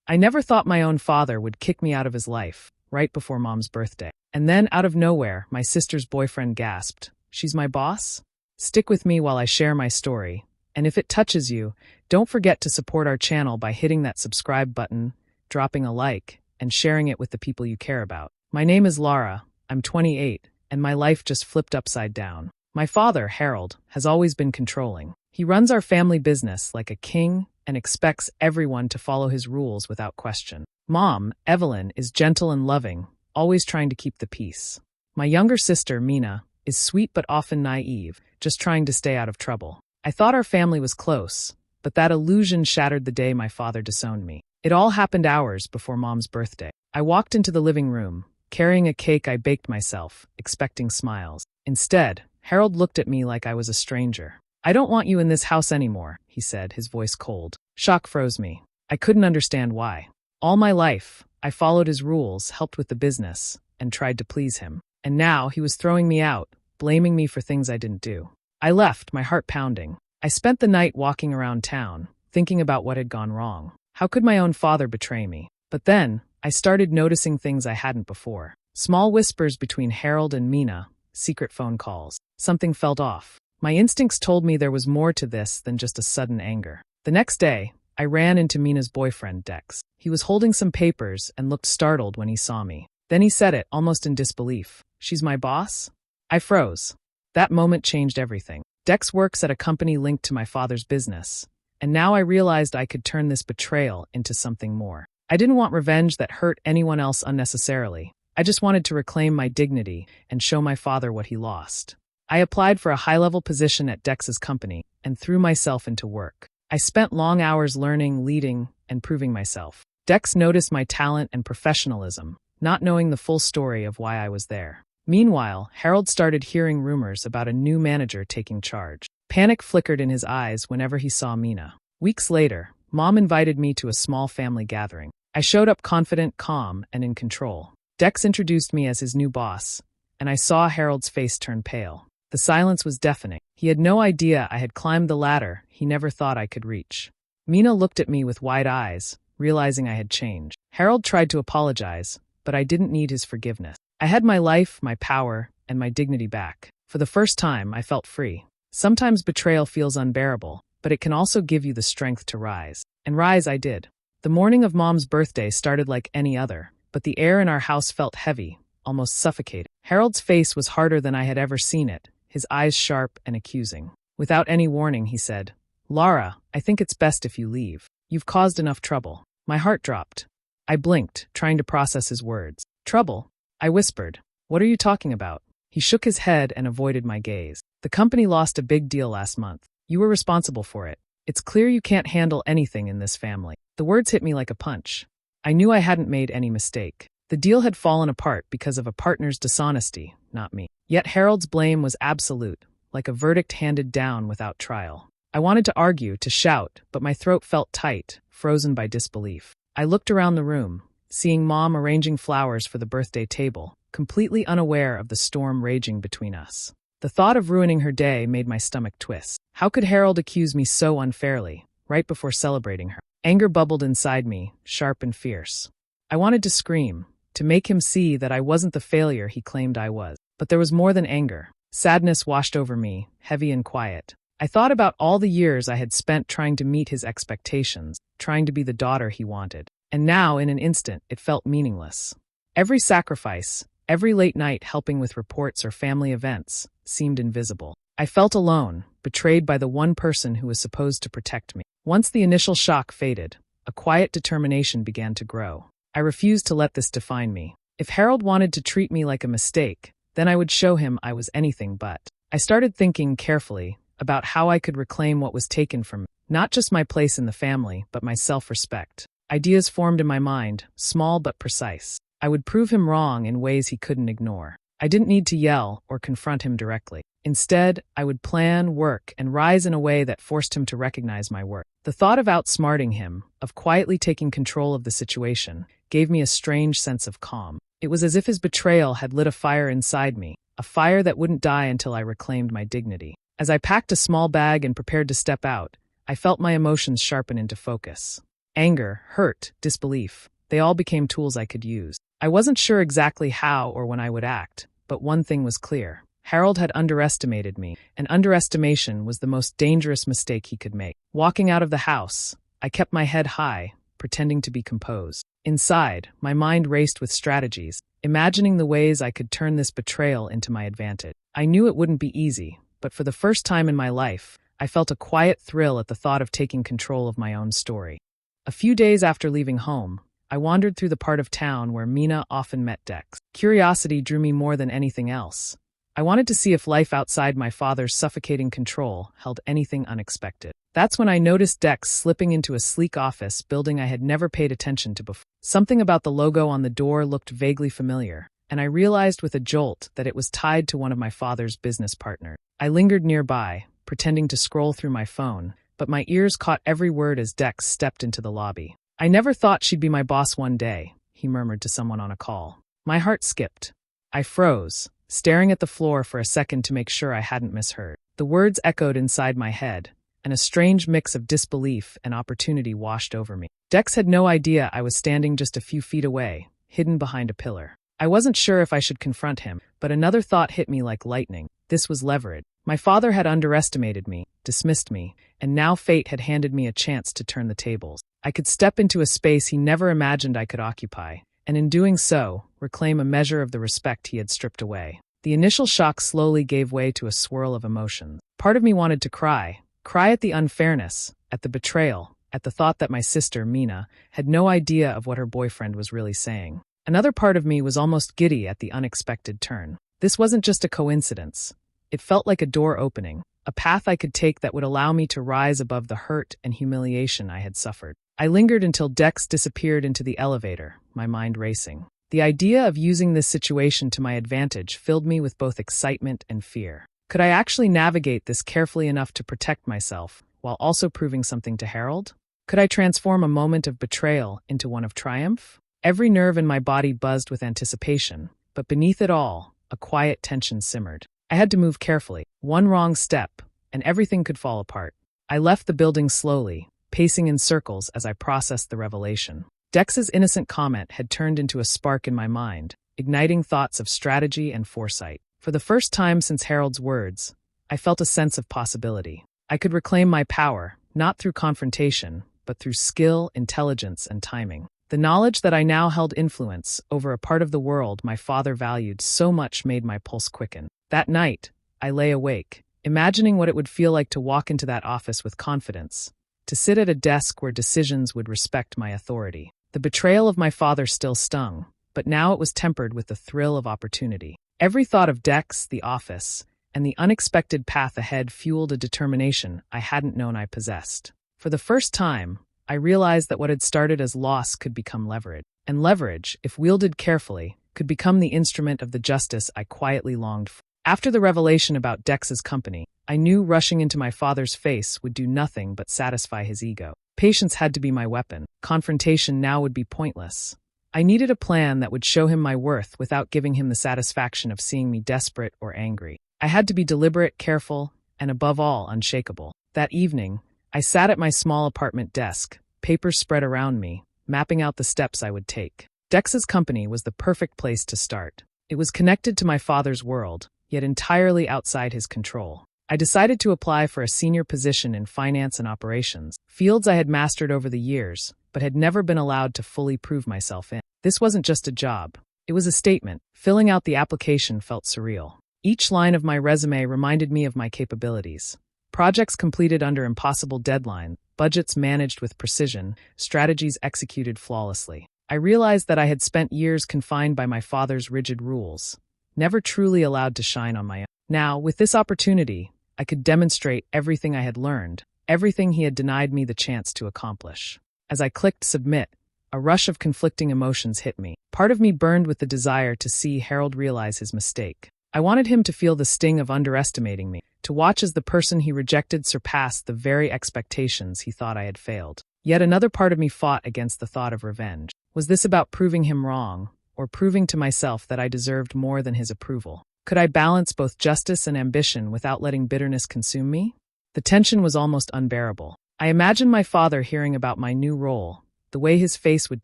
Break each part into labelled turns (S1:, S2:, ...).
S1: I never thought my own father would kick me out of his life, right before Mom's birthday. And then, out of nowhere, my sister's boyfriend gasped, "She's my boss?" Stick with me while I share my story. And if it touches you, don't forget to support our channel by hitting that subscribe button, dropping a like, and sharing it with the people you care about. My name is Laura, I'm 28, and my life just flipped upside down. My father, Harold, has always been controlling. He runs our family business like a king and expects everyone to follow his rules without question. Mom, Evelyn, is gentle and loving, always trying to keep the peace. My younger sister, Mina, is sweet but often naive, just trying to stay out of trouble. I thought our family was close, but that illusion shattered the day my father disowned me. It all happened hours before Mom's birthday. I walked into the living room, carrying a cake I baked myself, expecting smiles. Instead, Harold looked at me like I was a stranger. "I don't want you in this house anymore," he said, his voice cold. Shock froze me. I couldn't understand why. All my life, I followed his rules, helped with the business, and tried to please him. And now he was throwing me out, blaming me for things I didn't do. I left, my heart pounding. I spent the night walking around town, thinking about what had gone wrong. How could my own father betray me? But then, I started noticing things I hadn't before. Small whispers between Harold and Mina, secret phone calls. Something felt off. My instincts told me there was more to this than just a sudden anger. The next day, I ran into Mina's boyfriend, Dex. He was holding some papers and looked startled when he saw me. Then he said it, almost in disbelief. "She's my boss?" I froze. That moment changed everything. Dex works at a company linked to my father's business, and now I realized I could turn this betrayal into something more. I didn't want revenge that hurt anyone else unnecessarily. I just wanted to reclaim my dignity and show my father what he lost. I applied for a high-level position at Dex's company and threw myself into work. I spent long hours learning, leading, and proving myself. Dex noticed my talent and professionalism, not knowing the full story of why I was there. Meanwhile, Harold started hearing rumors about a new manager taking charge. Panic flickered in his eyes whenever he saw Mina. Weeks later, Mom invited me to a small family gathering. I showed up confident, calm, and in control. Dex introduced me as his new boss, and I saw Harold's face turn pale. The silence was deafening. He had no idea I had climbed the ladder he never thought I could reach. Mina looked at me with wide eyes, realizing I had changed. Harold tried to apologize, but I didn't need his forgiveness. I had my life, my power, and my dignity back. For the first time, I felt free. Sometimes betrayal feels unbearable, but it can also give you the strength to rise. And rise I did. The morning of Mom's birthday started like any other, but the air in our house felt heavy, almost suffocating. Harold's face was harder than I had ever seen it, his eyes sharp and accusing. Without any warning, he said, "Laura, I think it's best if you leave. You've caused enough trouble." My heart dropped. I blinked, trying to process his words. "Trouble?" I whispered. "What are you talking about?" He shook his head and avoided my gaze. "The company lost a big deal last month. You were responsible for it. It's clear you can't handle anything in this family." The words hit me like a punch. I knew I hadn't made any mistake. The deal had fallen apart because of a partner's dishonesty, not me. Yet Harold's blame was absolute, like a verdict handed down without trial. I wanted to argue, to shout, but my throat felt tight, frozen by disbelief. I looked around the room, seeing Mom arranging flowers for the birthday table, completely unaware of the storm raging between us. The thought of ruining her day made my stomach twist. How could Harold accuse me so unfairly, right before celebrating her? Anger bubbled inside me, sharp and fierce. I wanted to scream, to make him see that I wasn't the failure he claimed I was. But there was more than anger. Sadness washed over me, heavy and quiet. I thought about all the years I had spent trying to meet his expectations, trying to be the daughter he wanted. And now, in an instant, it felt meaningless. Every sacrifice, every late night helping with reports or family events, seemed invisible. I felt alone, betrayed by the one person who was supposed to protect me. Once the initial shock faded, a quiet determination began to grow. I refused to let this define me. If Harold wanted to treat me like a mistake, then I would show him I was anything but. I started thinking carefully about how I could reclaim what was taken from me, not just my place in the family, but my self-respect. Ideas formed in my mind, small but precise. I would prove him wrong in ways he couldn't ignore. I didn't need to yell or confront him directly. Instead, I would plan, work, and rise in a way that forced him to recognize my worth. The thought of outsmarting him, of quietly taking control of the situation, gave me a strange sense of calm. It was as if his betrayal had lit a fire inside me, a fire that wouldn't die until I reclaimed my dignity. As I packed a small bag and prepared to step out, I felt my emotions sharpen into focus. Anger, hurt, disbelief. They all became tools I could use. I wasn't sure exactly how or when I would act, but one thing was clear. Harold had underestimated me, and underestimation was the most dangerous mistake he could make. Walking out of the house, I kept my head high, pretending to be composed. Inside, my mind raced with strategies, imagining the ways I could turn this betrayal into my advantage. I knew it wouldn't be easy, but for the first time in my life, I felt a quiet thrill at the thought of taking control of my own story. A few days after leaving home, I wandered through the part of town where Mina often met Dex. Curiosity drew me more than anything else. I wanted to see if life outside my father's suffocating control held anything unexpected. That's when I noticed Dex slipping into a sleek office building I had never paid attention to before. Something about the logo on the door looked vaguely familiar, and I realized with a jolt that it was tied to one of my father's business partners. I lingered nearby, pretending to scroll through my phone, but my ears caught every word as Dex stepped into the lobby. "I never thought she'd be my boss one day," he murmured to someone on a call. My heart skipped. I froze, staring at the floor for a second to make sure I hadn't misheard. The words echoed inside my head, and a strange mix of disbelief and opportunity washed over me. Dex had no idea I was standing just a few feet away, hidden behind a pillar. I wasn't sure if I should confront him, but another thought hit me like lightning. This was leverage. My father had underestimated me, dismissed me, and now fate had handed me a chance to turn the tables. I could step into a space he never imagined I could occupy, and in doing so, reclaim a measure of the respect he had stripped away. The initial shock slowly gave way to a swirl of emotions. Part of me wanted to cry at the unfairness, at the betrayal, at the thought that my sister, Mina, had no idea of what her boyfriend was really saying. Another part of me was almost giddy at the unexpected turn. This wasn't just a coincidence. It felt like a door opening, a path I could take that would allow me to rise above the hurt and humiliation I had suffered. I lingered until Dex disappeared into the elevator, my mind racing. The idea of using this situation to my advantage filled me with both excitement and fear. Could I actually navigate this carefully enough to protect myself, while also proving something to Harold? Could I transform a moment of betrayal into one of triumph? Every nerve in my body buzzed with anticipation, but beneath it all, a quiet tension simmered. I had to move carefully. One wrong step, and everything could fall apart. I left the building slowly, pacing in circles as I processed the revelation. Dex's innocent comment had turned into a spark in my mind, igniting thoughts of strategy and foresight. For the first time since Harold's words, I felt a sense of possibility. I could reclaim my power, not through confrontation, but through skill, intelligence, and timing. The knowledge that I now held influence over a part of the world my father valued so much made my pulse quicken. That night, I lay awake, imagining what it would feel like to walk into that office with confidence, to sit at a desk where decisions would respect my authority. The betrayal of my father still stung, but now it was tempered with the thrill of opportunity. Every thought of Dex, the office, and the unexpected path ahead fueled a determination I hadn't known I possessed. For the first time, I realized that what had started as loss could become leverage, and leverage, if wielded carefully, could become the instrument of the justice I quietly longed for. After the revelation about Dex's company, I knew rushing into my father's face would do nothing but satisfy his ego. Patience had to be my weapon. Confrontation now would be pointless. I needed a plan that would show him my worth without giving him the satisfaction of seeing me desperate or angry. I had to be deliberate, careful, and above all, unshakable. That evening, I sat at my small apartment desk, papers spread around me, mapping out the steps I would take. Dex's company was the perfect place to start. It was connected to my father's world, yet entirely outside his control. I decided to apply for a senior position in finance and operations, fields I had mastered over the years, but had never been allowed to fully prove myself in. This wasn't just a job. It was a statement. Filling out the application felt surreal. Each line of my resume reminded me of my capabilities. Projects completed under impossible deadlines, budgets managed with precision, strategies executed flawlessly. I realized that I had spent years confined by my father's rigid rules, never truly allowed to shine on my own. Now, with this opportunity, I could demonstrate everything I had learned, everything he had denied me the chance to accomplish. As I clicked submit, a rush of conflicting emotions hit me. Part of me burned with the desire to see Harold realize his mistake. I wanted him to feel the sting of underestimating me, to watch as the person he rejected surpassed the very expectations he thought I had failed. Yet another part of me fought against the thought of revenge. Was this about proving him wrong, or proving to myself that I deserved more than his approval? Could I balance both justice and ambition without letting bitterness consume me? The tension was almost unbearable. I imagined my father hearing about my new role, the way his face would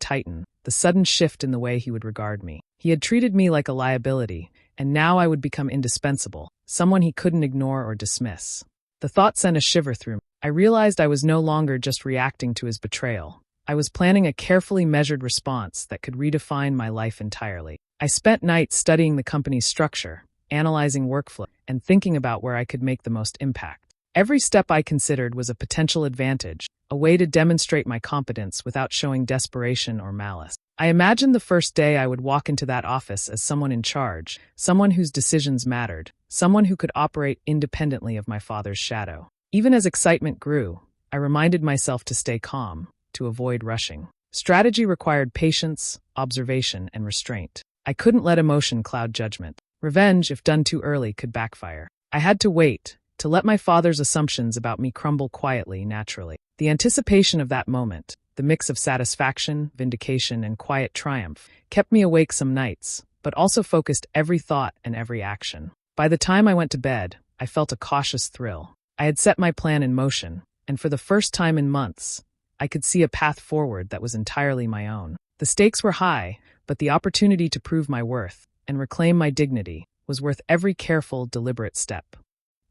S1: tighten, the sudden shift in the way he would regard me. He had treated me like a liability, and now I would become indispensable, someone he couldn't ignore or dismiss. The thought sent a shiver through me. I realized I was no longer just reacting to his betrayal. I was planning a carefully measured response that could redefine my life entirely. I spent nights studying the company's structure, analyzing workflow, and thinking about where I could make the most impact. Every step I considered was a potential advantage, a way to demonstrate my competence without showing desperation or malice. I imagined the first day I would walk into that office as someone in charge, someone whose decisions mattered, someone who could operate independently of my father's shadow. Even as excitement grew, I reminded myself to stay calm, to avoid rushing. Strategy required patience, observation, and restraint. I couldn't let emotion cloud judgment. Revenge, if done too early, could backfire. I had to wait, to let my father's assumptions about me crumble quietly, naturally. The anticipation of that moment, the mix of satisfaction, vindication, and quiet triumph, kept me awake some nights, but also focused every thought and every action. By the time I went to bed, I felt a cautious thrill. I had set my plan in motion, and for the first time in months, I could see a path forward that was entirely my own. The stakes were high, but the opportunity to prove my worth and reclaim my dignity was worth every careful, deliberate step.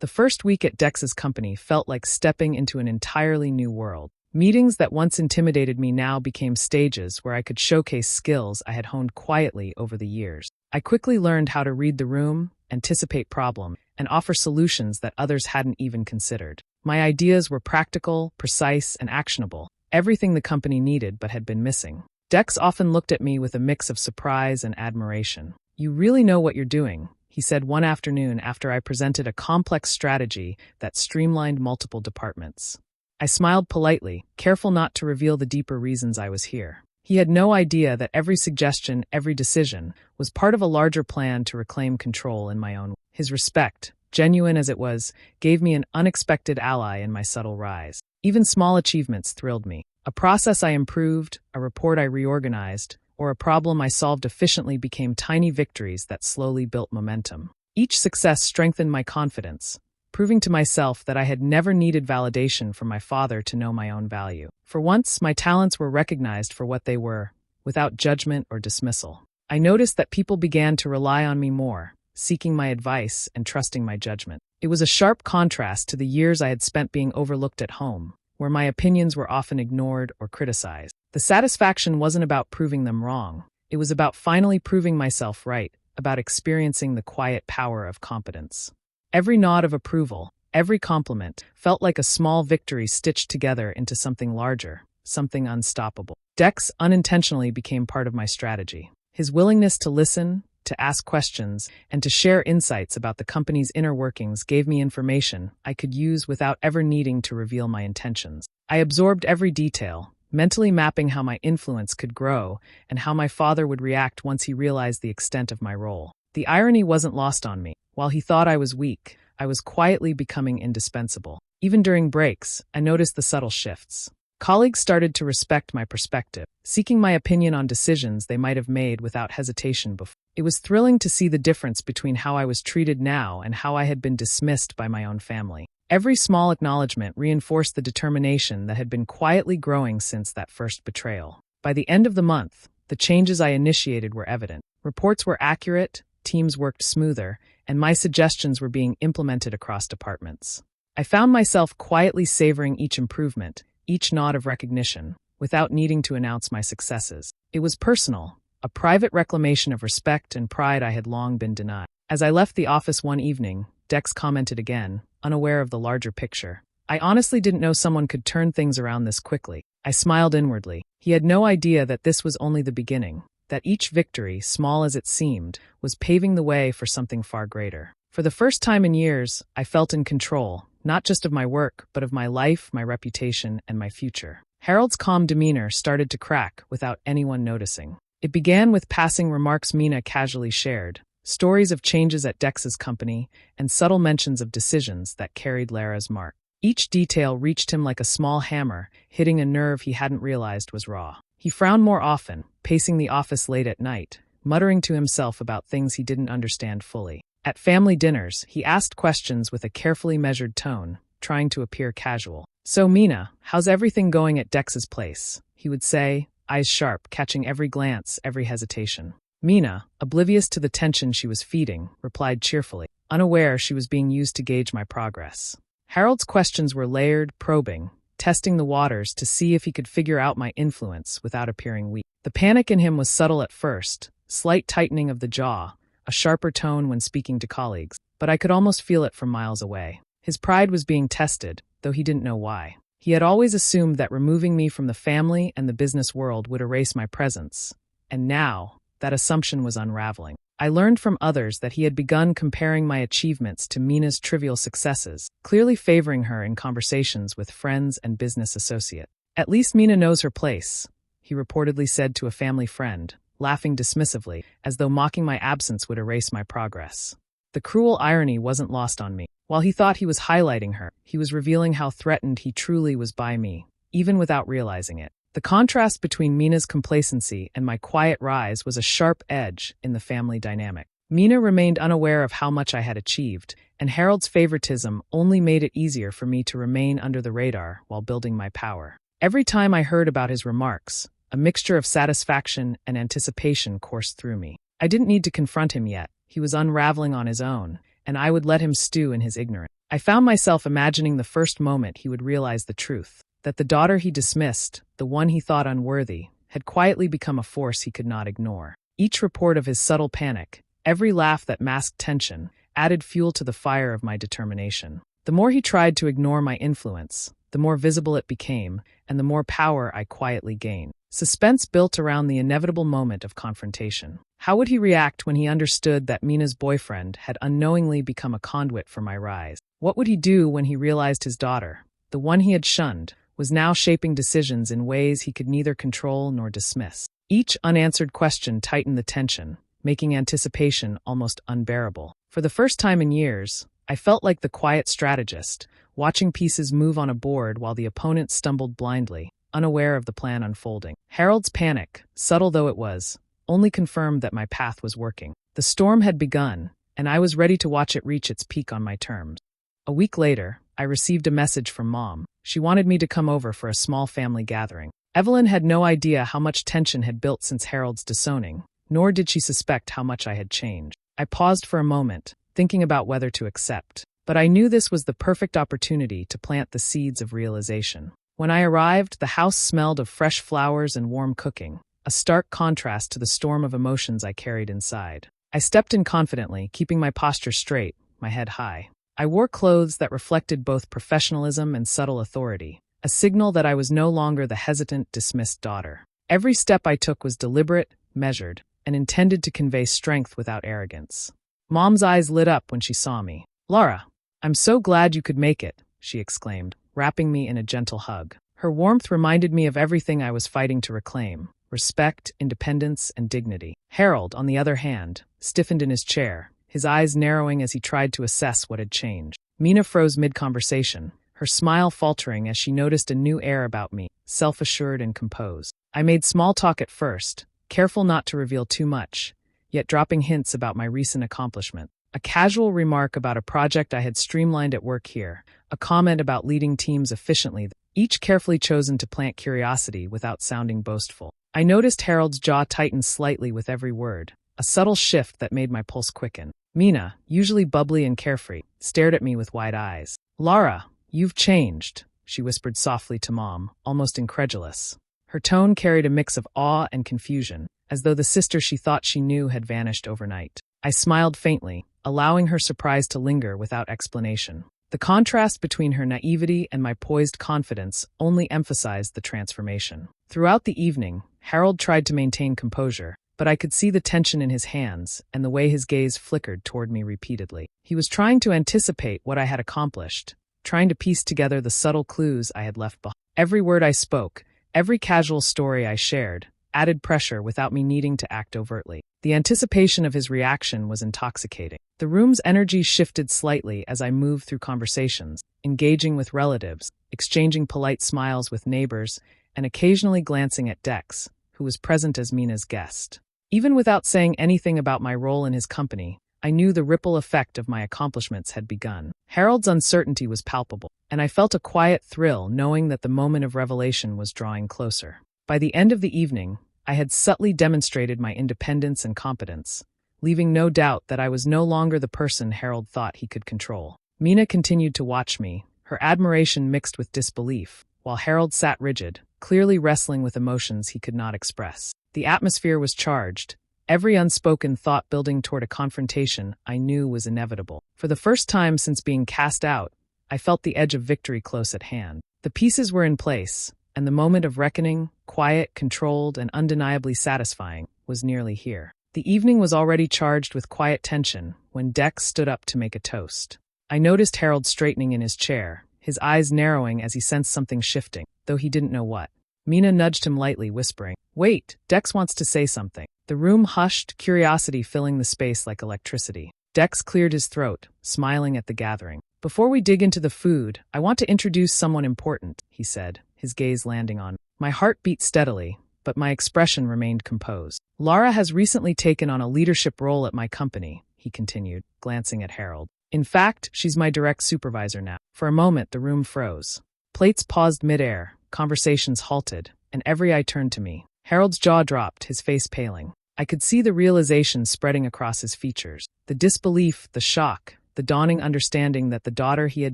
S1: The first week at Dex's company felt like stepping into an entirely new world. Meetings that once intimidated me now became stages where I could showcase skills I had honed quietly over the years. I quickly learned how to read the room, anticipate problems, and offer solutions that others hadn't even considered. My ideas were practical, precise, and actionable, everything the company needed but had been missing. Dex often looked at me with a mix of surprise and admiration. "You really know what you're doing," he said one afternoon after I presented a complex strategy that streamlined multiple departments. I smiled politely, careful not to reveal the deeper reasons I was here. He had no idea that every suggestion, every decision, was part of a larger plan to reclaim control in my own way. His respect, genuine as it was, gave me an unexpected ally in my subtle rise. Even small achievements thrilled me. A process I improved, a report I reorganized, or a problem I solved efficiently became tiny victories that slowly built momentum. Each success strengthened my confidence, proving to myself that I had never needed validation from my father to know my own value. For once, my talents were recognized for what they were, without judgment or dismissal. I noticed that people began to rely on me more, seeking my advice and trusting my judgment. It was a sharp contrast to the years I had spent being overlooked at home, where my opinions were often ignored or criticized. The satisfaction wasn't about proving them wrong. It was about finally proving myself right, about experiencing the quiet power of competence. Every nod of approval, every compliment, felt like a small victory stitched together into something larger, something unstoppable. Dex unintentionally became part of my strategy. His willingness to listen, to ask questions, and to share insights about the company's inner workings gave me information I could use without ever needing to reveal my intentions. I absorbed every detail, mentally mapping how my influence could grow and how my father would react once he realized the extent of my role. The irony wasn't lost on me. While he thought I was weak, I was quietly becoming indispensable. Even during breaks, I noticed the subtle shifts. Colleagues started to respect my perspective, seeking my opinion on decisions they might have made without hesitation before. It was thrilling to see the difference between how I was treated now and how I had been dismissed by my own family. Every small acknowledgement reinforced the determination that had been quietly growing since that first betrayal. By the end of the month, the changes I initiated were evident. Reports were accurate, teams worked smoother, and my suggestions were being implemented across departments. I found myself quietly savoring each improvement, each nod of recognition, without needing to announce my successes. It was personal, a private reclamation of respect and pride I had long been denied. As I left the office one evening, Dex commented again, unaware of the larger picture. "I honestly didn't know someone could turn things around this quickly." I smiled inwardly. He had no idea that this was only the beginning, that each victory, small as it seemed, was paving the way for something far greater. For the first time in years, I felt in control, not just of my work, but of my life, my reputation, and my future. Harold's calm demeanor started to crack without anyone noticing. It began with passing remarks Mina casually shared, stories of changes at Dex's company, and subtle mentions of decisions that carried Lara's mark. Each detail reached him like a small hammer, hitting a nerve he hadn't realized was raw. He frowned more often, pacing the office late at night, muttering to himself about things he didn't understand fully. At family dinners, he asked questions with a carefully measured tone, trying to appear casual. "So, Mina, how's everything going at Dex's place?" he would say, eyes sharp, catching every glance, every hesitation. Mina, oblivious to the tension she was feeding, replied cheerfully, unaware she was being used to gauge my progress. Harold's questions were layered, probing, testing the waters to see if he could figure out my influence without appearing weak. The panic in him was subtle at first, slight tightening of the jaw, a sharper tone when speaking to colleagues, but I could almost feel it from miles away. His pride was being tested, though he didn't know why. He had always assumed that removing me from the family and the business world would erase my presence, and now that assumption was unraveling. I learned from others that he had begun comparing my achievements to Mina's trivial successes, clearly favoring her in conversations with friends and business associates. "At least Mina knows her place," he reportedly said to a family friend, laughing dismissively, as though mocking my absence would erase my progress. The cruel irony wasn't lost on me. While he thought he was highlighting her, he was revealing how threatened he truly was by me, even without realizing it. The contrast between Mina's complacency and my quiet rise was a sharp edge in the family dynamic. Mina remained unaware of how much I had achieved, and Harold's favoritism only made it easier for me to remain under the radar while building my power. Every time I heard about his remarks, a mixture of satisfaction and anticipation coursed through me. I didn't need to confront him yet. He was unraveling on his own, and I would let him stew in his ignorance. I found myself imagining the first moment he would realize the truth, that the daughter he dismissed, the one he thought unworthy, had quietly become a force he could not ignore. Each report of his subtle panic, every laugh that masked tension, added fuel to the fire of my determination. The more he tried to ignore my influence, the more visible it became, and the more power I quietly gained. Suspense built around the inevitable moment of confrontation. How would he react when he understood that Mina's boyfriend had unknowingly become a conduit for my rise? What would he do when he realized his daughter, the one he had shunned, was now shaping decisions in ways he could neither control nor dismiss? Each unanswered question tightened the tension, making anticipation almost unbearable. For the first time in years, I felt like the quiet strategist, watching pieces move on a board while the opponent stumbled blindly, unaware of the plan unfolding. Harold's panic, subtle though it was, only confirmed that my path was working. The storm had begun, and I was ready to watch it reach its peak on my terms. A week later, I received a message from Mom. She wanted me to come over for a small family gathering. Evelyn had no idea how much tension had built since Harold's disowning, nor did she suspect how much I had changed. I paused for a moment, thinking about whether to accept, but I knew this was the perfect opportunity to plant the seeds of realization. When I arrived, the house smelled of fresh flowers and warm cooking, a stark contrast to the storm of emotions I carried inside. I stepped in confidently, keeping my posture straight, my head high. I wore clothes that reflected both professionalism and subtle authority, a signal that I was no longer the hesitant, dismissed daughter. Every step I took was deliberate, measured, and intended to convey strength without arrogance. Mom's eyes lit up when she saw me. "Laura, I'm so glad you could make it," she exclaimed, wrapping me in a gentle hug. Her warmth reminded me of everything I was fighting to reclaim: respect, independence, and dignity. Harold, on the other hand, stiffened in his chair, his eyes narrowing as he tried to assess what had changed. Mina froze mid-conversation, her smile faltering as she noticed a new air about me, self-assured and composed. I made small talk at first, careful not to reveal too much, yet dropping hints about my recent accomplishment. A casual remark about a project I had streamlined at work here, a comment about leading teams efficiently, each carefully chosen to plant curiosity without sounding boastful. I noticed Harold's jaw tighten slightly with every word, a subtle shift that made my pulse quicken. Mina, usually bubbly and carefree, stared at me with wide eyes. "Laura, you've changed," she whispered softly to Mom, almost incredulous. Her tone carried a mix of awe and confusion, as though the sister she thought she knew had vanished overnight. I smiled faintly, allowing her surprise to linger without explanation. The contrast between her naivety and my poised confidence only emphasized the transformation. Throughout the evening, Harold tried to maintain composure, but I could see the tension in his hands and the way his gaze flickered toward me repeatedly. He was trying to anticipate what I had accomplished, trying to piece together the subtle clues I had left behind. Every word I spoke, every casual story I shared, added pressure without me needing to act overtly. The anticipation of his reaction was intoxicating. The room's energy shifted slightly as I moved through conversations, engaging with relatives, exchanging polite smiles with neighbors, and occasionally glancing at Dex, who was present as Mina's guest. Even without saying anything about my role in his company, I knew the ripple effect of my accomplishments had begun. Harold's uncertainty was palpable, and I felt a quiet thrill knowing that the moment of revelation was drawing closer. By the end of the evening, I had subtly demonstrated my independence and competence, leaving no doubt that I was no longer the person Harold thought he could control. Mina continued to watch me, her admiration mixed with disbelief, while Harold sat rigid, clearly wrestling with emotions he could not express. The atmosphere was charged, every unspoken thought building toward a confrontation I knew was inevitable. For the first time since being cast out, I felt the edge of victory close at hand. The pieces were in place, and the moment of reckoning, quiet, controlled, and undeniably satisfying, was nearly here. The evening was already charged with quiet tension when Dex stood up to make a toast. I noticed Harold straightening in his chair, his eyes narrowing as he sensed something shifting, though he didn't know what. Mina nudged him lightly, whispering, "Wait, Dex wants to say something." The room hushed, curiosity filling the space like electricity. Dex cleared his throat, smiling at the gathering. "Before we dig into the food, I want to introduce someone important," he said, his gaze landing on me. My heart beat steadily, but my expression remained composed. "Lara has recently taken on a leadership role at my company," he continued, glancing at Harold. "In fact, she's my direct supervisor now." For a moment, the room froze. Plates paused midair, conversations halted, and every eye turned to me. Harold's jaw dropped, his face paling. I could see the realization spreading across his features. The disbelief, the shock, the dawning understanding that the daughter he had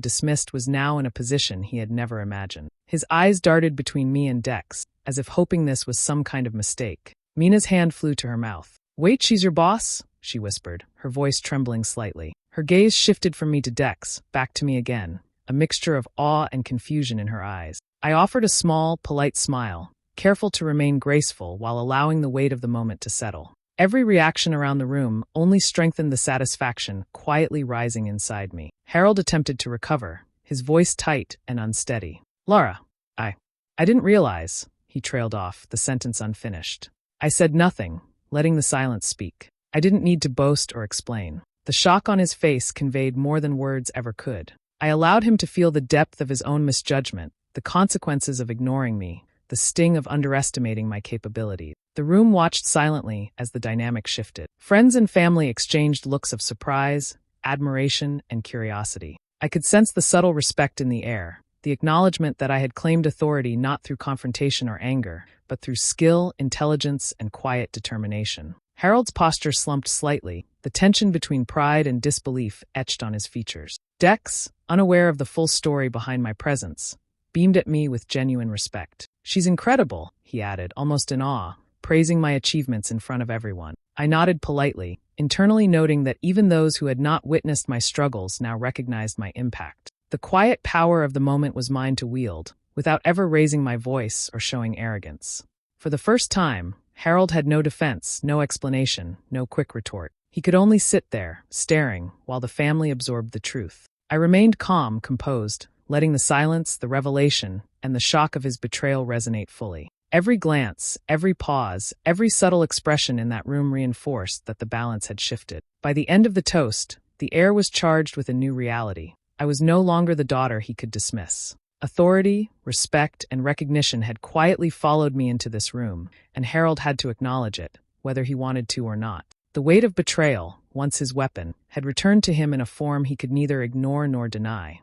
S1: dismissed was now in a position he had never imagined. His eyes darted between me and Dex, as if hoping this was some kind of mistake. Mina's hand flew to her mouth. "Wait, she's your boss?" she whispered, her voice trembling slightly. Her gaze shifted from me to Dex, back to me again, a mixture of awe and confusion in her eyes. I offered a small, polite smile, careful to remain graceful while allowing the weight of the moment to settle. Every reaction around the room only strengthened the satisfaction quietly rising inside me. Harold attempted to recover, his voice tight and unsteady. "Lara, I didn't realize," he trailed off, the sentence unfinished. I said nothing, letting the silence speak. I didn't need to boast or explain. The shock on his face conveyed more than words ever could. I allowed him to feel the depth of his own misjudgment, the consequences of ignoring me, the sting of underestimating my capabilities. The room watched silently as the dynamic shifted. Friends and family exchanged looks of surprise, admiration, and curiosity. I could sense the subtle respect in the air, the acknowledgement that I had claimed authority not through confrontation or anger, but through skill, intelligence, and quiet determination. Harold's posture slumped slightly, the tension between pride and disbelief etched on his features. Dex, unaware of the full story behind my presence, beamed at me with genuine respect. "She's incredible," he added, almost in awe, praising my achievements in front of everyone. I nodded politely, internally noting that even those who had not witnessed my struggles now recognized my impact. The quiet power of the moment was mine to wield, without ever raising my voice or showing arrogance. For the first time, Harold had no defense, no explanation, no quick retort. He could only sit there, staring, while the family absorbed the truth. I remained calm, composed, letting the silence, the revelation, and the shock of his betrayal resonate fully. Every glance, every pause, every subtle expression in that room reinforced that the balance had shifted. By the end of the toast, the air was charged with a new reality. I was no longer the daughter he could dismiss. Authority, respect, and recognition had quietly followed me into this room, and Harold had to acknowledge it, whether he wanted to or not. The weight of betrayal, once his weapon, had returned to him in a form he could neither ignore nor deny.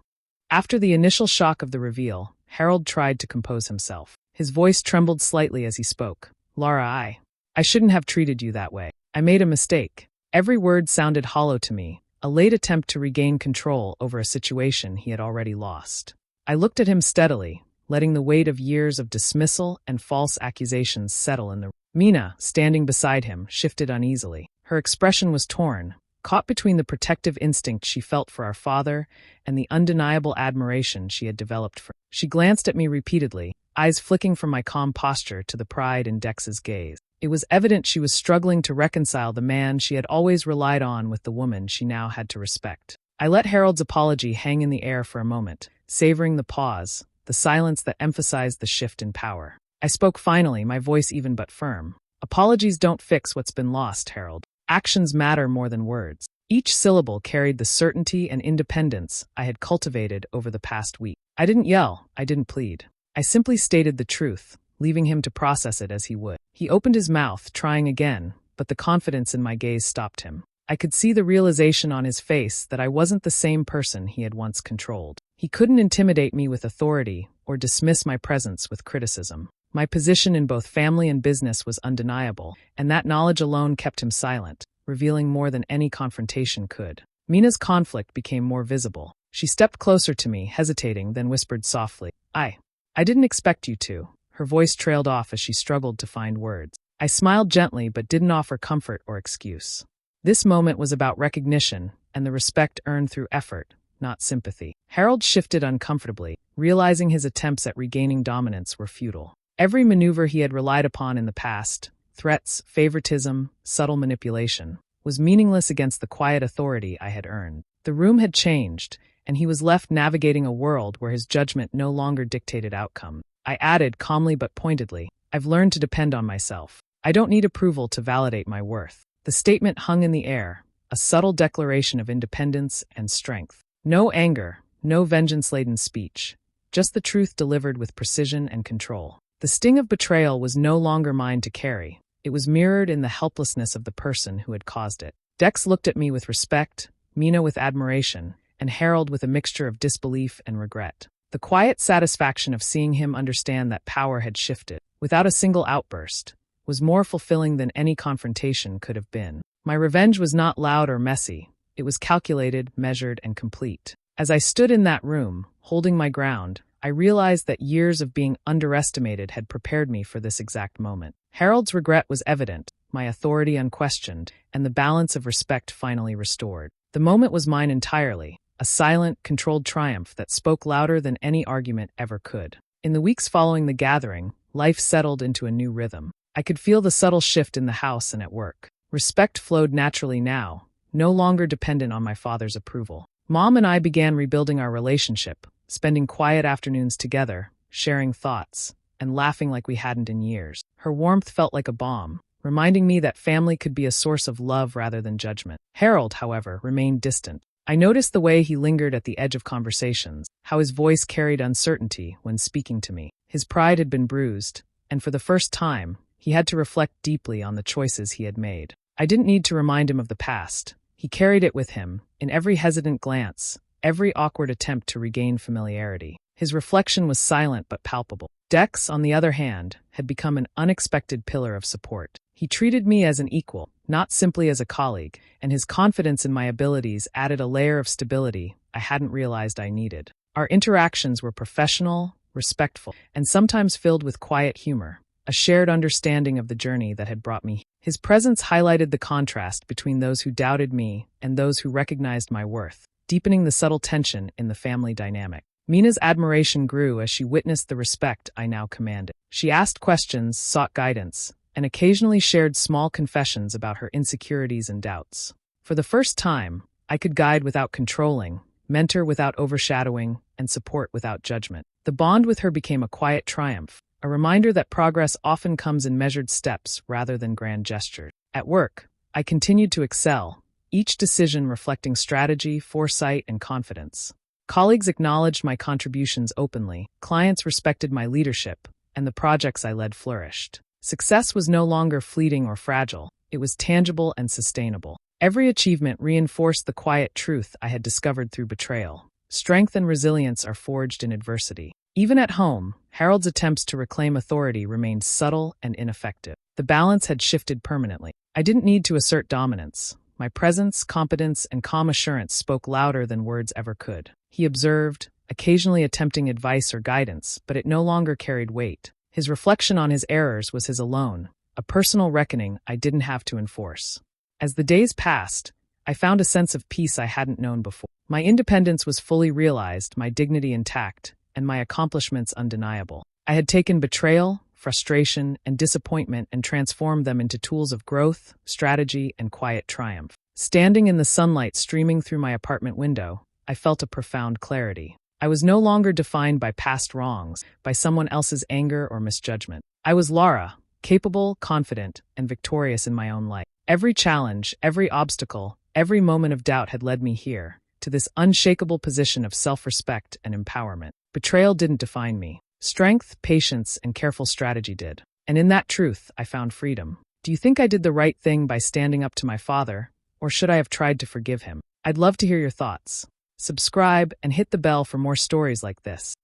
S1: After the initial shock of the reveal, Harold tried to compose himself. His voice trembled slightly as he spoke. "Lara, I shouldn't have treated you that way. I made a mistake." Every word sounded hollow to me, a late attempt to regain control over a situation he had already lost. I looked at him steadily, letting the weight of years of dismissal and false accusations settle in the room. Mina, standing beside him, shifted uneasily. Her expression was torn, caught between the protective instinct she felt for our father and the undeniable admiration she had developed for him. She glanced at me repeatedly, eyes flicking from my calm posture to the pride in Dex's gaze. It was evident she was struggling to reconcile the man she had always relied on with the woman she now had to respect. I let Harold's apology hang in the air for a moment, savoring the pause, the silence that emphasized the shift in power. I spoke finally, my voice even but firm. "Apologies don't fix what's been lost, Harold. Actions matter more than words." Each syllable carried the certainty and independence I had cultivated over the past week. I didn't yell, I didn't plead. I simply stated the truth, leaving him to process it as he would. He opened his mouth, trying again, but the confidence in my gaze stopped him. I could see the realization on his face that I wasn't the same person he had once controlled. He couldn't intimidate me with authority or dismiss my presence with criticism. My position in both family and business was undeniable, and that knowledge alone kept him silent, revealing more than any confrontation could. Mina's conflict became more visible. She stepped closer to me, hesitating, then whispered softly, I didn't expect you to." Her voice trailed off as she struggled to find words. I smiled gently but didn't offer comfort or excuse. This moment was about recognition and the respect earned through effort, not sympathy. Harold shifted uncomfortably, realizing his attempts at regaining dominance were futile. Every maneuver he had relied upon in the past, threats, favoritism, subtle manipulation, was meaningless against the quiet authority I had earned. The room had changed, and he was left navigating a world where his judgment no longer dictated outcome. I added, calmly but pointedly, "I've learned to depend on myself. I don't need approval to validate my worth." The statement hung in the air, a subtle declaration of independence and strength. No anger, no vengeance-laden speech, just the truth delivered with precision and control. The sting of betrayal was no longer mine to carry. It was mirrored in the helplessness of the person who had caused it. Dex looked at me with respect, Mina with admiration, and Harold with a mixture of disbelief and regret. The quiet satisfaction of seeing him understand that power had shifted, without a single outburst, was more fulfilling than any confrontation could have been. My revenge was not loud or messy. It was calculated, measured, and complete. As I stood in that room, holding my ground, I realized that years of being underestimated had prepared me for this exact moment. Harold's regret was evident, my authority unquestioned, and the balance of respect finally restored. The moment was mine entirely, a silent, controlled triumph that spoke louder than any argument ever could. In the weeks following the gathering, life settled into a new rhythm. I could feel the subtle shift in the house and at work. Respect flowed naturally now, no longer dependent on my father's approval. Mom and I began rebuilding our relationship, spending quiet afternoons together, sharing thoughts, and laughing like we hadn't in years. Her warmth felt like a balm, reminding me that family could be a source of love rather than judgment. Harold, however, remained distant. I noticed the way he lingered at the edge of conversations, how his voice carried uncertainty when speaking to me. His pride had been bruised, and for the first time, he had to reflect deeply on the choices he had made. I didn't need to remind him of the past. He carried it with him, in every hesitant glance, every awkward attempt to regain familiarity. His reflection was silent but palpable. Dex, on the other hand, had become an unexpected pillar of support. He treated me as an equal, not simply as a colleague, and his confidence in my abilities added a layer of stability I hadn't realized I needed. Our interactions were professional, respectful, and sometimes filled with quiet humor, a shared understanding of the journey that had brought me here. His presence highlighted the contrast between those who doubted me and those who recognized my worth, deepening the subtle tension in the family dynamic. Mina's admiration grew as she witnessed the respect I now commanded. She asked questions, sought guidance, and occasionally shared small confessions about her insecurities and doubts. For the first time, I could guide without controlling, mentor without overshadowing, and support without judgment. The bond with her became a quiet triumph, a reminder that progress often comes in measured steps rather than grand gestures. At work, I continued to excel, each decision reflecting strategy, foresight, and confidence. Colleagues acknowledged my contributions openly, clients respected my leadership, and the projects I led flourished. Success was no longer fleeting or fragile, it was tangible and sustainable. Every achievement reinforced the quiet truth I had discovered through betrayal. Strength and resilience are forged in adversity. Even at home, Harold's attempts to reclaim authority remained subtle and ineffective. The balance had shifted permanently. I didn't need to assert dominance. My presence, competence, and calm assurance spoke louder than words ever could. He observed, occasionally attempting advice or guidance, but it no longer carried weight. His reflection on his errors was his alone, a personal reckoning I didn't have to enforce. As the days passed, I found a sense of peace I hadn't known before. My independence was fully realized, my dignity intact, and my accomplishments undeniable. I had taken betrayal, frustration, and disappointment and transformed them into tools of growth, strategy, and quiet triumph. Standing in the sunlight streaming through my apartment window, I felt a profound clarity. I was no longer defined by past wrongs, by someone else's anger or misjudgment. I was Lara, capable, confident, and victorious in my own life. Every challenge, every obstacle, every moment of doubt had led me here, to this unshakable position of self-respect and empowerment. Betrayal didn't define me. Strength, patience, and careful strategy did. And in that truth, I found freedom. Do you think I did the right thing by standing up to my father, Or should I have tried to forgive him? I'd love to hear your thoughts. Subscribe and hit the bell for more stories like this.